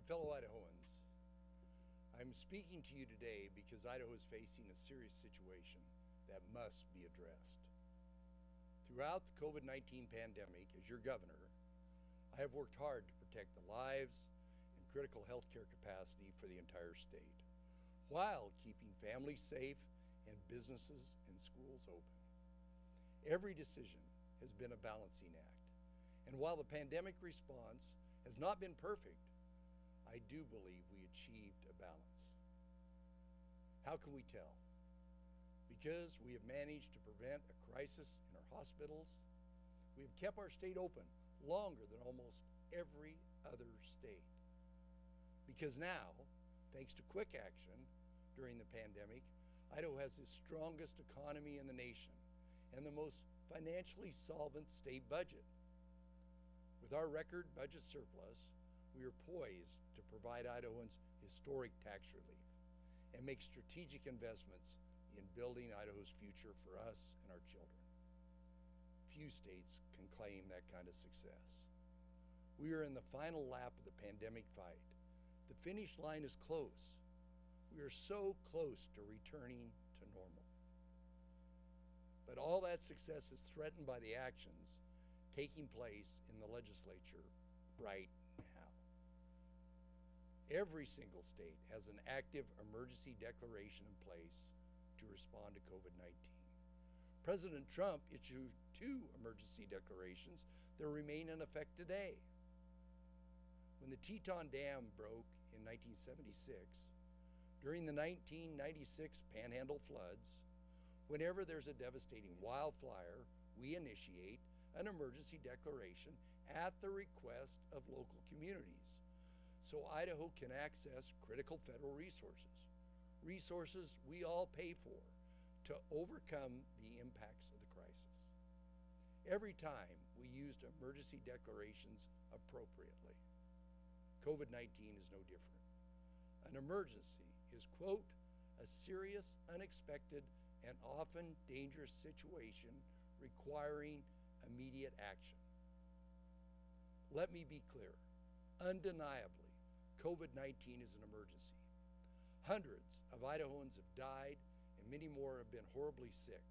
My fellow Idahoans, I'm speaking to you today because Idaho is facing a serious situation that must be addressed. Throughout the COVID-19 pandemic, as your governor, I have worked hard to protect the lives and critical healthcare capacity for the entire state, while keeping families safe and businesses and schools open. Every decision has been a balancing act, and while the pandemic response has not been perfect, I do believe we achieved a balance. How can we tell? Because we have managed to prevent a crisis in our hospitals. We have kept our state open longer than almost every other state. Because now, thanks to quick action during the pandemic, Idaho has the strongest economy in the nation and the most financially solvent state budget. With our record budget surplus, we are poised to provide Idahoans historic tax relief and make strategic investments in building Idaho's future for us and our children. Few states can claim that kind of success. We are in the final lap of the pandemic fight. The finish line is close. We are so close to returning to normal. But all that success is threatened by the actions taking place in the legislature right now. Every single state has an active emergency declaration in place to respond to COVID-19. President Trump issued 2 emergency declarations that remain in effect today. When the Teton Dam broke in 1976, during the 1996 Panhandle floods, whenever there's a devastating wildfire, we initiate an emergency declaration at the request of local communities, so Idaho can access critical federal resources we all pay for to overcome the impacts of the crisis. Every time we used emergency declarations appropriately. COVID-19 is no different. An emergency is, quote, a serious, unexpected, and often dangerous situation requiring immediate action. Let me be clear. Undeniably, COVID-19 is an emergency. Hundreds of Idahoans have died and many more have been horribly sick.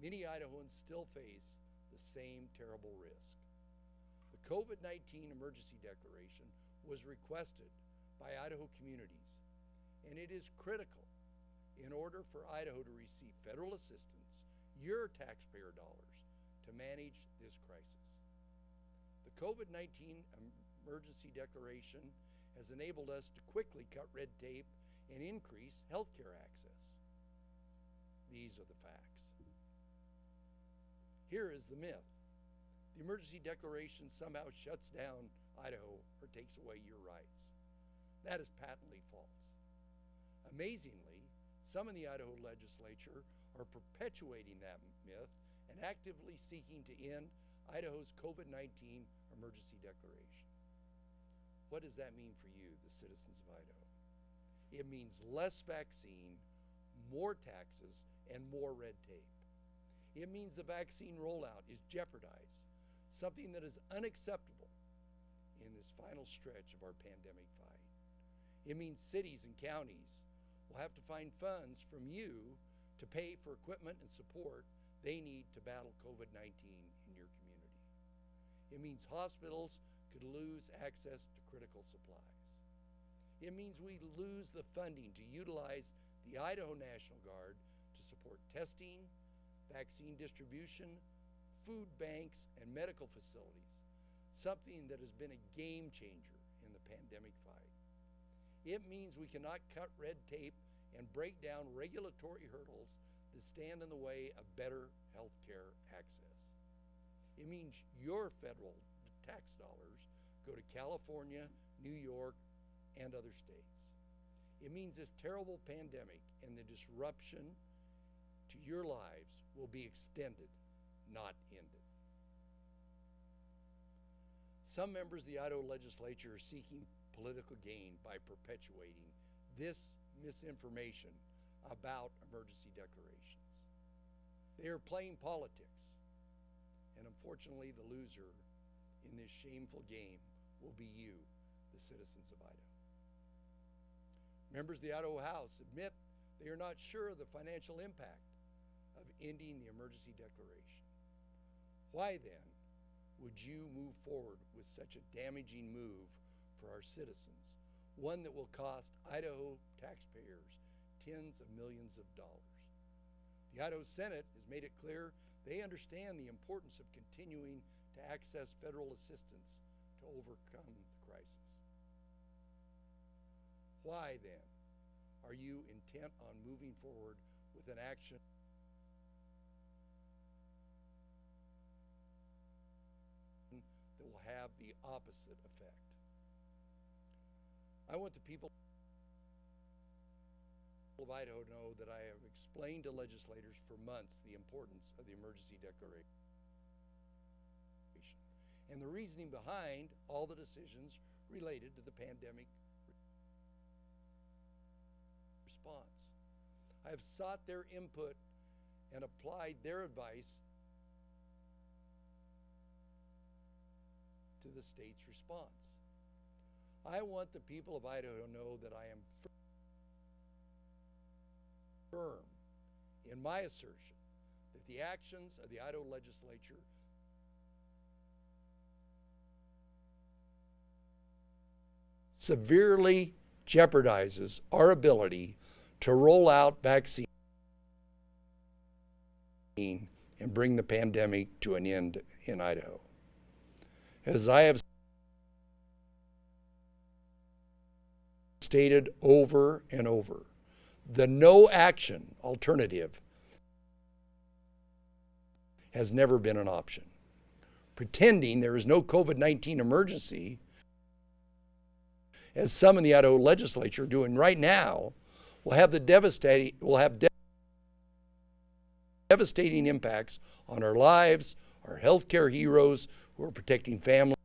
Many Idahoans still face the same terrible risk. The COVID-19 emergency declaration was requested by Idaho communities, and it is critical in order for Idaho to receive federal assistance, your taxpayer dollars, to manage this crisis. The COVID-19 emergency declaration has enabled us to quickly cut red tape and increase healthcare access. These are the facts. Here is the myth. The emergency declaration somehow shuts down Idaho or takes away your rights. That is patently false. Amazingly, some in the Idaho legislature are perpetuating that myth and actively seeking to end Idaho's COVID-19 emergency declaration. What does that mean for you, the citizens of Idaho? It means less vaccine, more taxes, and more red tape. It means the vaccine rollout is jeopardized, something that is unacceptable in this final stretch of our pandemic fight. It means cities and counties will have to find funds from you to pay for equipment and support they need to battle COVID-19 in your community. It means hospitals could lose access to critical supplies. It means we lose the funding to utilize the Idaho National Guard to support testing, vaccine distribution, food banks, and medical facilities, something that has been a game changer in the pandemic fight. It means we cannot cut red tape and break down regulatory hurdles that stand in the way of better health care access. It means your federal tax dollars go to California, New York, and other states. It means this terrible pandemic and the disruption to your lives will be extended, not ended. Some members of the Idaho legislature are seeking political gain by perpetuating this misinformation about emergency declarations. They are playing politics, and unfortunately the loser in this shameful game will be you, the citizens of Idaho. Members of the Idaho House admit they are not sure of the financial impact of ending the emergency declaration. Why then would you move forward with such a damaging move for our citizens, one that will cost Idaho taxpayers tens of millions of dollars? The Idaho Senate has made it clear they understand the importance of continuing to access federal assistance to overcome the crisis. Why then are you intent on moving forward with an action that will have the opposite effect? I want the people of Idaho to know that I have explained to legislators for months the importance of the emergency declaration and the reasoning behind all the decisions related to the pandemic response. I have sought their input and applied their advice to the state's response. I want the people of Idaho to know that I am firm in my assertion that the actions of the Idaho legislature severely jeopardizes our ability to roll out vaccine and bring the pandemic to an end in Idaho. As I have stated over and over, the no action alternative has never been an option. Pretending there is no COVID-19 emergency, as some in the Idaho legislature are doing right now, will have devastating impacts on our lives, our healthcare heroes who are protecting families,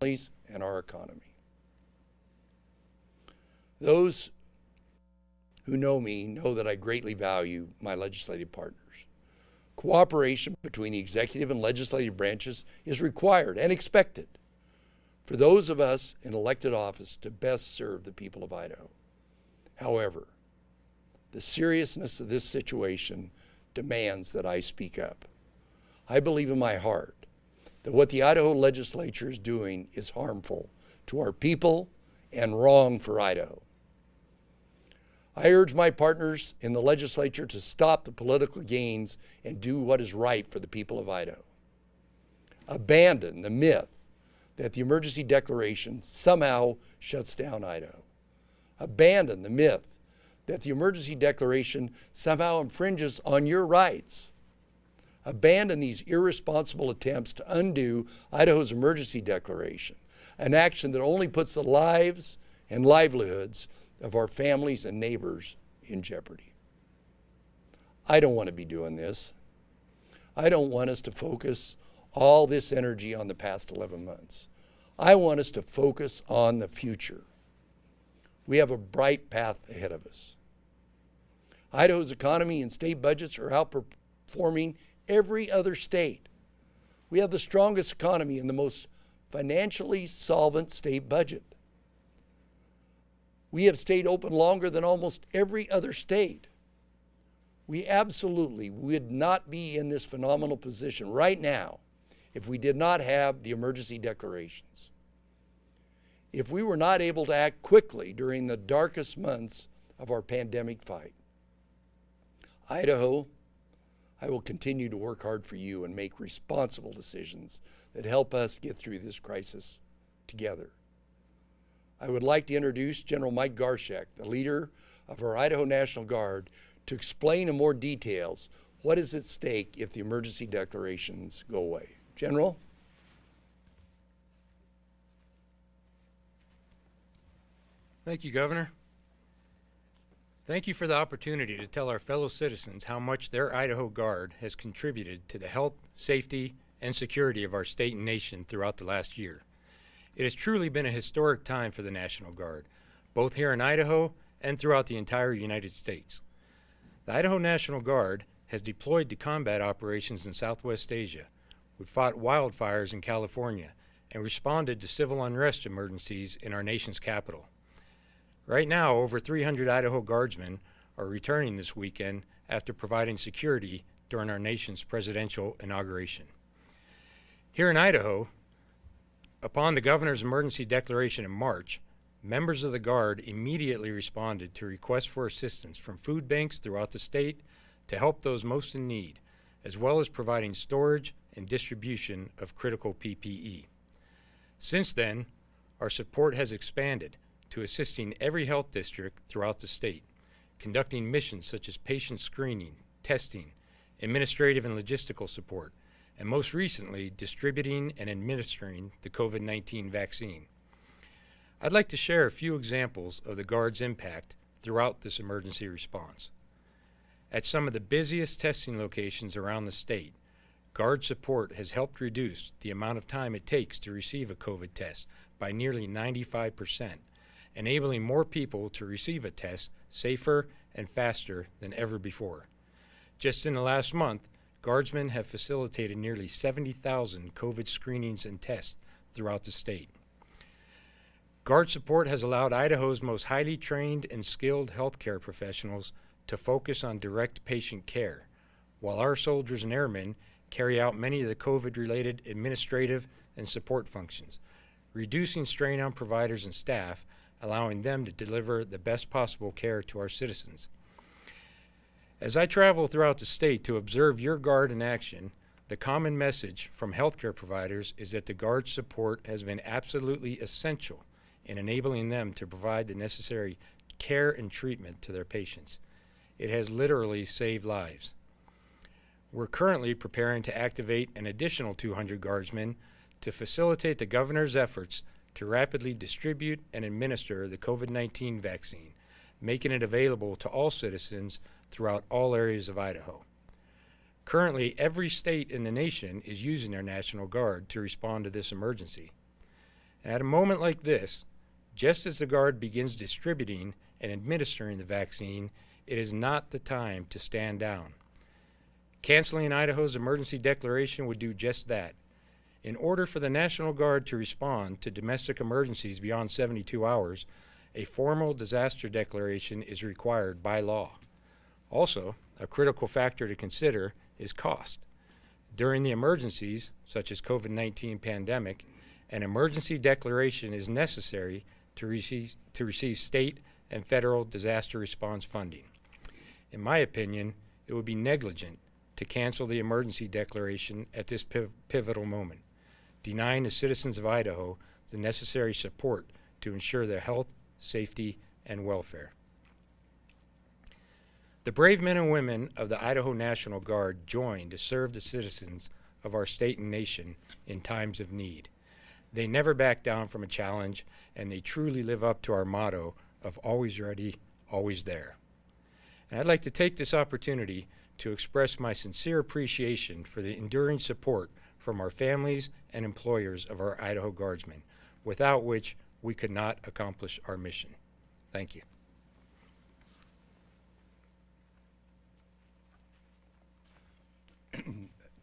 and our economy. Those who know me know that I greatly value my legislative partners. Cooperation between the executive and legislative branches is required and expected for those of us in elected office to best serve the people of Idaho. However, the seriousness of this situation demands that I speak up. I believe in my heart that what the Idaho legislature is doing is harmful to our people and wrong for Idaho. I urge my partners in the legislature to stop the political gains and do what is right for the people of Idaho. Abandon the myth that the emergency declaration somehow shuts down Idaho. Abandon the myth that the emergency declaration somehow infringes on your rights. Abandon these irresponsible attempts to undo Idaho's emergency declaration, an action that only puts the lives and livelihoods of our families and neighbors in jeopardy. I don't want to be doing this. I don't want us to focus all this energy on the past 11 months. I want us to focus on the future. We have a bright path ahead of us. Idaho's economy and state budgets are outperforming every other state. We have the strongest economy and the most financially solvent state budget. We have stayed open longer than almost every other state. We absolutely would not be in this phenomenal position right now if we did not have the emergency declarations. If we were not able to act quickly during the darkest months of our pandemic fight. Idaho, I will continue to work hard for you and make responsible decisions that help us get through this crisis together. I would like to introduce General Mike Garshek, the leader of our Idaho National Guard, to explain in more details what is at stake if the emergency declarations go away. General? Thank you, Governor. Thank you for the opportunity to tell our fellow citizens how much their Idaho Guard has contributed to the health, safety, and security of our state and nation throughout the last year. It has truly been a historic time for the National Guard, both here in Idaho and throughout the entire United States. The Idaho National Guard has deployed to combat operations in Southwest Asia. We fought wildfires in California and responded to civil unrest emergencies in our nation's capital. Right now, over 300 Idaho Guardsmen are returning this weekend after providing security during our nation's presidential inauguration. Here in Idaho, upon the governor's emergency declaration in March, members of the Guard immediately responded to requests for assistance from food banks throughout the state to help those most in need, as well as providing storage and distribution of critical PPE. Since then, our support has expanded to assisting every health district throughout the state, conducting missions such as patient screening, testing, administrative and logistical support, and most recently, distributing and administering the COVID-19 vaccine. I'd like to share a few examples of the Guard's impact throughout this emergency response. At some of the busiest testing locations around the state, Guard support has helped reduce the amount of time it takes to receive a COVID test by nearly 95%, enabling more people to receive a test safer and faster than ever before. Just in the last month, Guardsmen have facilitated nearly 70,000 COVID screenings and tests throughout the state. Guard support has allowed Idaho's most highly trained and skilled healthcare professionals to focus on direct patient care, while our soldiers and airmen carry out many of the COVID-related administrative and support functions, reducing strain on providers and staff, allowing them to deliver the best possible care to our citizens. As I travel throughout the state to observe your Guard in action, the common message from healthcare providers is that the Guard's support has been absolutely essential in enabling them to provide the necessary care and treatment to their patients. It has literally saved lives. We're currently preparing to activate an additional 200 Guardsmen to facilitate the governor's efforts to rapidly distribute and administer the COVID-19 vaccine, making it available to all citizens throughout all areas of Idaho. Currently, every state in the nation is using their National Guard to respond to this emergency. And at a moment like this, just as the Guard begins distributing and administering the vaccine, it is not the time to stand down. Canceling Idaho's emergency declaration would do just that. In order for the National Guard to respond to domestic emergencies beyond 72 hours, a formal disaster declaration is required by law. Also, a critical factor to consider is cost. During the emergencies, such as COVID-19 pandemic, an emergency declaration is necessary to receive state and federal disaster response funding. In my opinion, it would be negligent to cancel the emergency declaration at this pivotal moment, denying the citizens of Idaho the necessary support to ensure their health, safety, and welfare. The brave men and women of the Idaho National Guard join to serve the citizens of our state and nation in times of need. They never back down from a challenge, and they truly live up to our motto of always ready, always there. And I'd like to take this opportunity to express my sincere appreciation for the enduring support from our families and employers of our Idaho Guardsmen, without which we could not accomplish our mission. Thank you.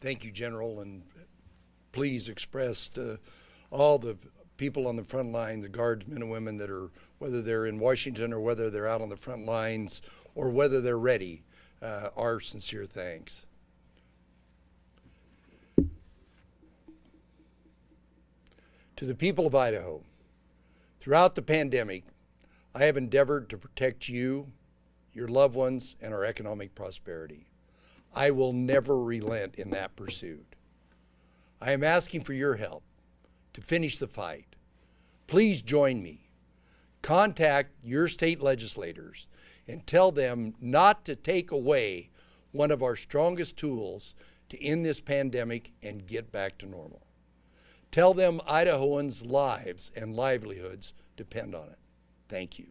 Thank you, General, and please express to all the people on the front line, the Guardsmen and women that are, whether they're in Washington or whether they're out on the front lines or whether they're ready, our sincere thanks. To the people of Idaho, throughout the pandemic, I have endeavored to protect you, your loved ones, and our economic prosperity. I will never relent in that pursuit. I am asking for your help to finish the fight. Please join me. Contact your state legislators and tell them not to take away one of our strongest tools to end this pandemic and get back to normal. Tell them Idahoans' lives and livelihoods depend on it. Thank you.